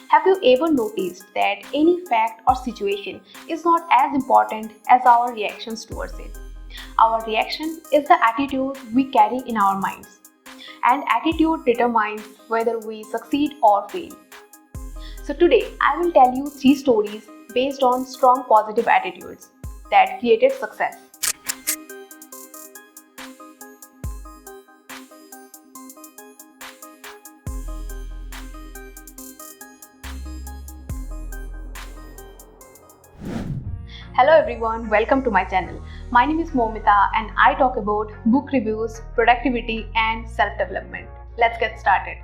Have you ever noticed that any fact or situation is not as important as our reactions towards it? Our reaction is the attitude we carry in our minds, and attitude determines whether we succeed or fail. So today I will tell you 3 stories based on strong positive attitudes that created success. Hello everyone, welcome to my channel. My name is Moumita and I talk about book reviews, productivity and self-development. Let's get started.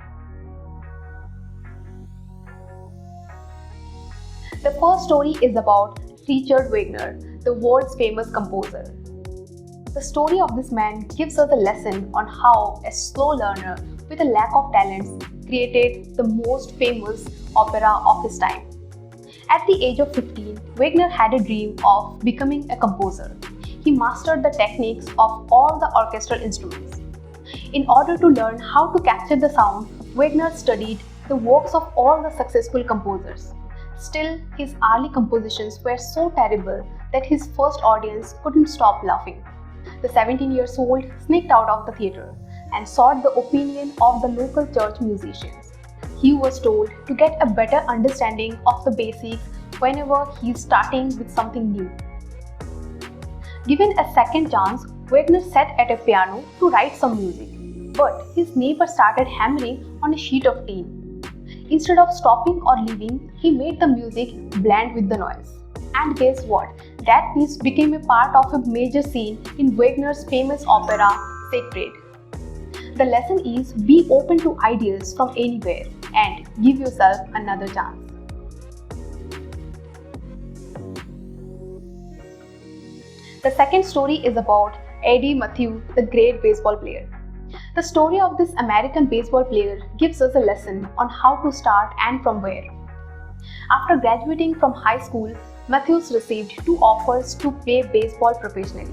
The first story is about Richard Wagner, the world's famous composer. The story of this man gives us a lesson on how a slow learner with a lack of talents created the most famous opera of his time. At the age of 15, Wagner had a dream of becoming a composer. He mastered the techniques of all the orchestral instruments. In order to learn how to capture the sound, Wagner studied the works of all the successful composers. Still, his early compositions were so terrible that his first audience couldn't stop laughing. The 17-year-old sneaked out of the theatre and sought the opinion of the local church musicians. He was told to get a better understanding of the basics whenever he is starting with something new. Given a second chance, Wagner sat at a piano to write some music, but his neighbor started hammering on a sheet of tin. Instead of stopping or leaving, he made the music blend with the noise. And guess what? That piece became a part of a major scene in Wagner's famous opera, Sacred. The lesson is be open to ideas from anywhere and give yourself another chance. The second story is about Eddie Mathews, the great baseball player. The story of this American baseball player gives us a lesson on how to start and from where. After graduating from high school, Mathews received 2 offers to play baseball professionally.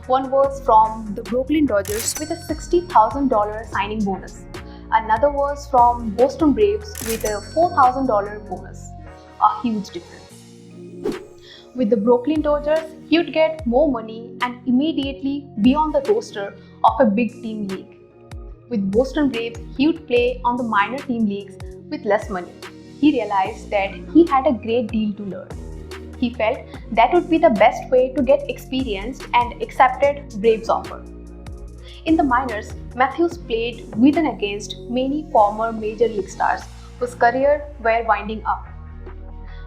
One was from the Brooklyn Dodgers with a $60,000 signing bonus. Another was from Boston Braves with a $4,000 bonus. A huge difference. With the Brooklyn Dodgers, he would get more money and immediately be on the roster of a big team league. With Boston Braves, he would play on the minor team leagues with less money. He realized that he had a great deal to learn. He felt that would be the best way to get experience and accepted Braves' offer. In the minors, Mathews played with and against many former major league stars whose careers were winding up.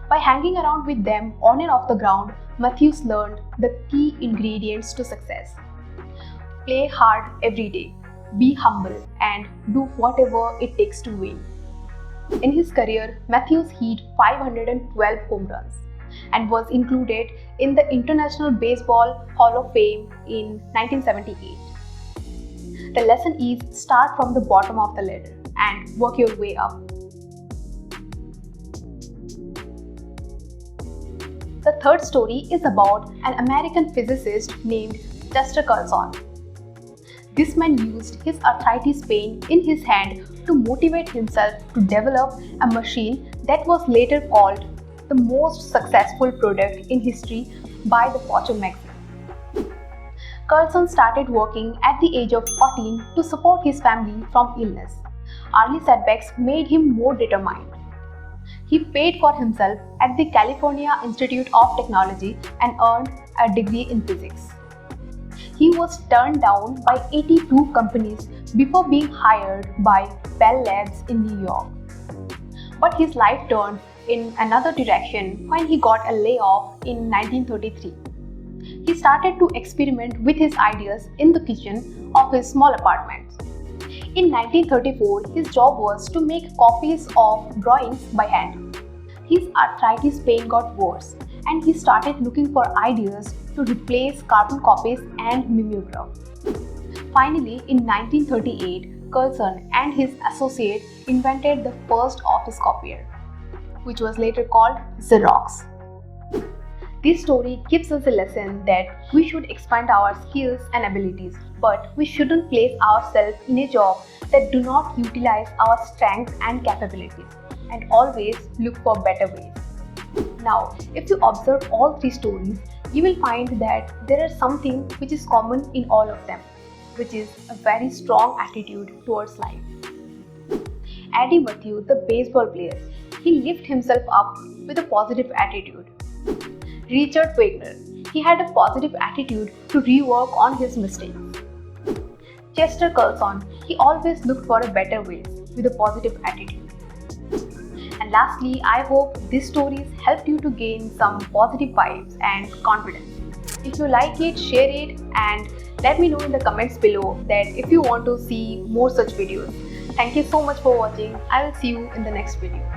By hanging around with them on and off the ground, Mathews learned the key ingredients to success. Play hard every day, be humble, and do whatever it takes to win. In his career, Mathews hit 512 home runs and was included in the International Baseball Hall of Fame in 1978. The lesson is start from the bottom of the ladder and work your way up. The third story is about an American physicist named Chester Carlson. This man used his arthritis pain in his hand to motivate himself to develop a machine that was later called the most successful product in history by the Fortune magazine. Carlson started working at the age of 14 to support his family from illness. Early setbacks made him more determined. He paid for himself at the California Institute of Technology and earned a degree in physics. He was turned down by 82 companies before being hired by Bell Labs in New York. But his life turned in another direction when he got a layoff in 1933. He started to experiment with his ideas in the kitchen of his small apartment. In 1934, his job was to make copies of drawings by hand. His arthritis pain got worse and he started looking for ideas to replace carbon copies and mimeograph. Finally, in 1938, Carlson and his associate invented the first office copier, which was later called Xerox. This story gives us a lesson that we should expand our skills and abilities, but we shouldn't place ourselves in a job that do not utilize our strengths and capabilities. and always look for better ways. Now, if you observe all three stories, you will find that there is something which is common in all of them, which is a very strong attitude towards life. Eddie Mathew, the baseball player, he lifted himself up with a positive attitude. Richard Wagner, he had a positive attitude to rework on his mistakes. Chester Carlson, he always looked for a better ways with a positive attitude. And lastly, I hope these stories helped you to gain some positive vibes and confidence. If you like it, share it and let me know in the comments below that if you want to see more such videos. Thank you so much for watching. I will see you in the next video.